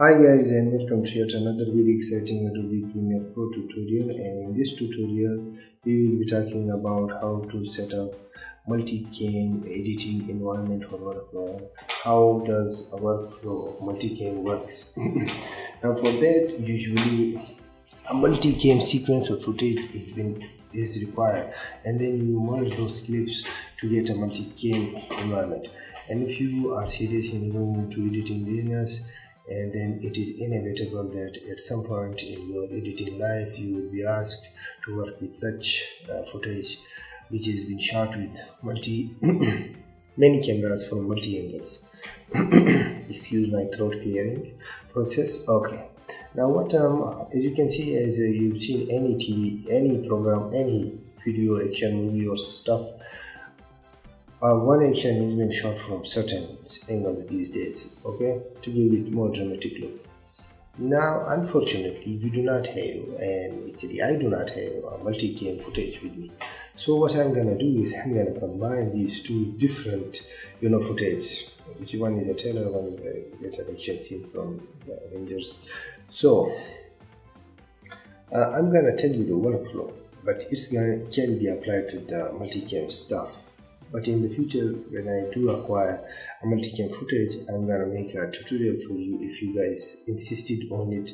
Hi guys, and welcome to yet another very exciting Adobe Premiere Pro tutorial, and in this tutorial we will be talking about how to set up multi-cam editing environment for workflow. How does a workflow of multi-cam works? Now for that, usually a multi-cam sequence of footage is required, and then you merge those clips to get a multi-cam environment. And if you are serious in going into editing business, and then it is inevitable that at some point in your editing life you will be asked to work with such footage which has been shot with many cameras from multi angles. Excuse my throat clearing process. Okay, now what as you can see, as you've seen any TV, any program, any video, action movie or stuff, one action is being shot from certain angles these days, okay, to give it more dramatic look. Now unfortunately we do not have, and actually I do not have, a multi-cam footage with me. So what I'm gonna do is I'm gonna combine these two different footage, which one is a trailer, one is a better action scene from the Avengers. So I'm gonna tell you the workflow, but can be applied to the multi-cam stuff. But in the future, when I do acquire a multi-cam footage, I'm gonna make a tutorial for you. If you guys insisted on it,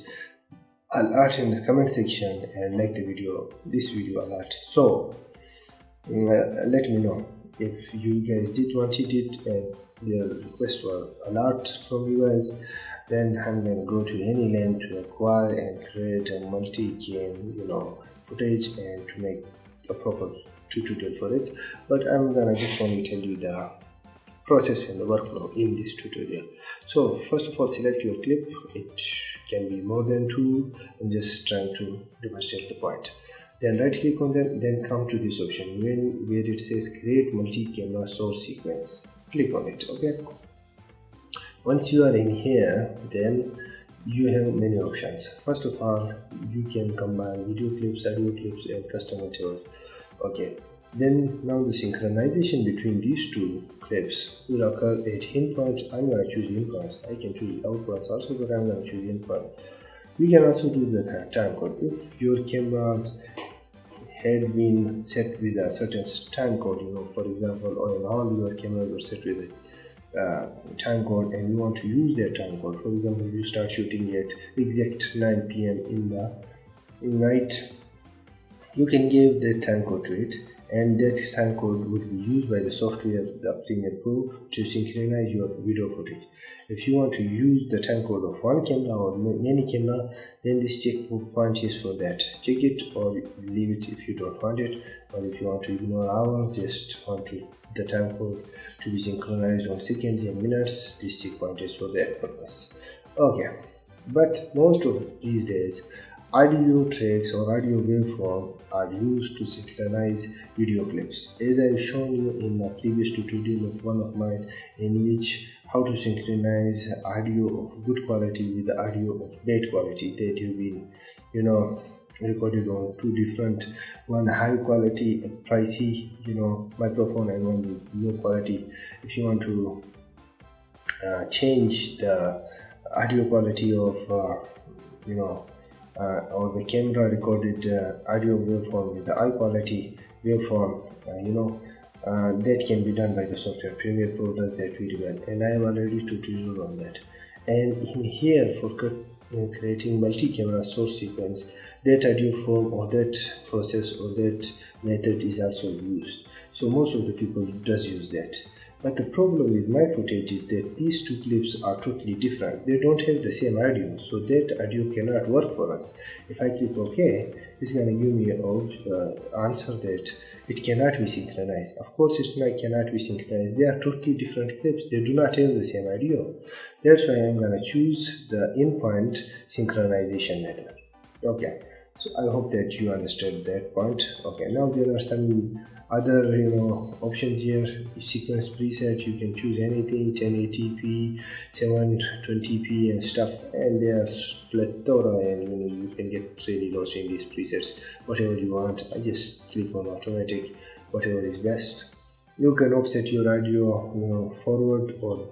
alert in the comment section and like the video, this video alert. So let me know if you guys did wanted it and the request for alert from you guys. Then I'm gonna go to any length to acquire and create a multi-cam footage and to make a proper tutorial for it. But I'm gonna just want to tell you the process and the workflow in this tutorial. So first of all, select your clip. It can be more than two. I'm just trying to demonstrate the point. Then right click on them, then come to this option where it says create multi-camera source sequence. Click on it. Okay, once you are in here, then you have many options. First of all, you can combine video clips, audio clips, and custom whatever. Okay, then now the synchronization between these two clips will occur at in point. I'm going to choose in points. I can choose out points also, but I'm going to choose in point. You can also do the time code. If your cameras had been set with a certain time code, for example, or all your cameras were set with a time code, and you want to use their time code. For example, you start shooting at exact 9 p.m. in the night. You can give that time code to it, and that time code would be used by the software, the Premiere Pro, to synchronize your video footage. If you want to use the time code of one camera or many camera, then this checkpoint is for that. Check it or leave it if you don't want it. Or if you want to ignore hours, just want the time code to be synchronized on seconds and minutes, this checkpoint is for that purpose. Okay, but most of these days audio tracks or audio waveform are used to synchronize video clips, as I've shown you in a previous tutorial of one of mine, in which how to synchronize audio of good quality with the audio of bad quality that have been recorded on two different, one high quality pricey microphone and one with low quality. If you want to change the audio quality of or the camera recorded audio waveform with the high quality waveform, that can be done by the software. Premiere Pro does that very well, and I have already tutorial on that. And in here, for creating multi-camera source sequence, that audio form or that process or that method is also used. So most of the people does use that. But the problem with my footage is that these two clips are totally different. They don't have the same audio, so that audio cannot work for us. If I click OK, it's going to give me an answer that it cannot be synchronized. Of course, it cannot be synchronized. They are totally different clips. They do not have the same audio. That's why I'm going to choose the in-point synchronization method. Okay, so I hope that you understood that point. Okay, now there are some other options here. Sequence preset, you can choose anything, 1080p, 720p and stuff, and they are plethora, and you can get really lost in these presets. Whatever you want, I just click on automatic, whatever is best. You can offset your audio forward or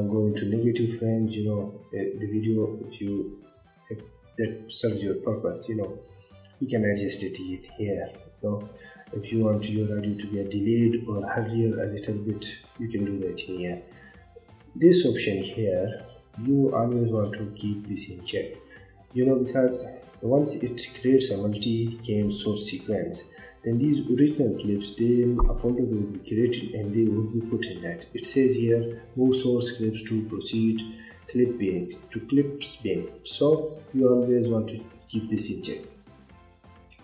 go into negative frames, the video, if that serves your purpose, you can adjust it here. If you want your audio to be delayed or hurrier a little bit, you can do that here. This option here, you always want to keep this in check, because once it creates a multi-cam source sequence, then these original clips, then a folder will be created and they will be put in that. It says here, move source clips to proceed clip bin to clips bin. So you always want to keep this in check.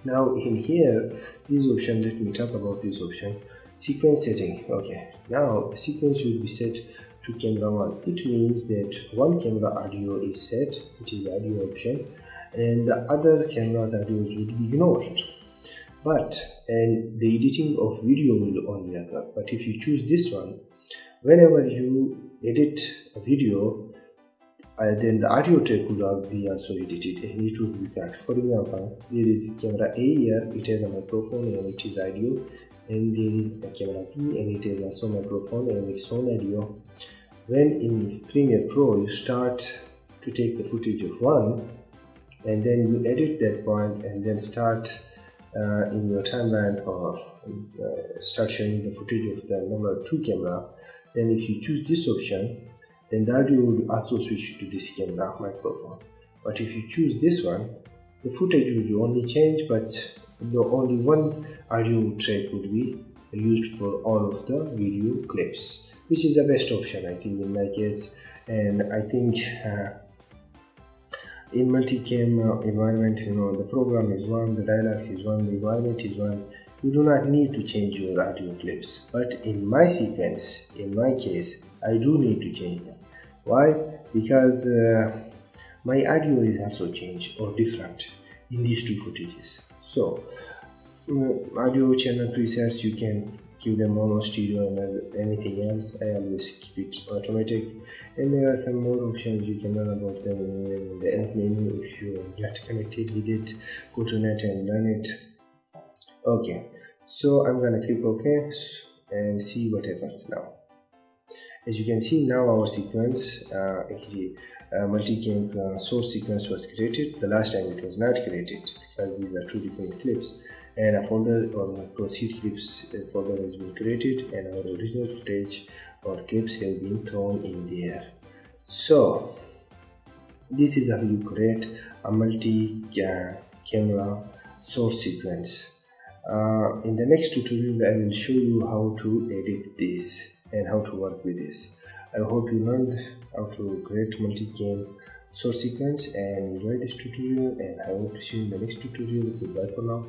Now in here, this option, let me talk about this option, sequence setting. Okay, now the sequence should be set to camera 1. It means that one camera audio is set, which is the audio option, and the other camera's audios will be ignored. And the editing of video will only occur. But if you choose this one, whenever you edit a video, then the audio track will be also edited and it will be cut. For example, there is camera A here, it has a microphone and it is audio, and there is a camera B and it is also microphone and its own audio. When in Premiere Pro you start to take the footage of one, and then you edit that point and then start in your timeline or start showing the footage of the number 2 camera, then if you choose this option, then the audio would also switch to this camera microphone. But if you choose this one, the footage would only change, but the only one audio track would be used for all of the video clips, which is the best option, I think, in my case. And I think in multi-cam environment, the program is one, the dialogues is one, the environment is one. You do not need to change your audio clips. But in my sequence, in my case, I do need to change them. Why? Because my audio is also changed or different in these two footages. So audio channel presets, you can give them mono, stereo, and anything else. I always keep it automatic. And there are some more options, you can learn about them in the end menu. If you are not connected with it, go to net and learn it. Okay, so I'm gonna click OK and see what happens now. As you can see, now our sequence, actually multi-cam source sequence was created. The last time it was not created because these are two different clips, and a folder or proceed clips folder has been created, and our original footage or clips have been thrown in there. So this is how you create a multi-camera source sequence. In the next tutorial, I will show you how to edit this and how to work with this. I hope you learned how to create multi-cam source sequence and enjoy this tutorial, and I hope to see you in the next tutorial. Goodbye for now.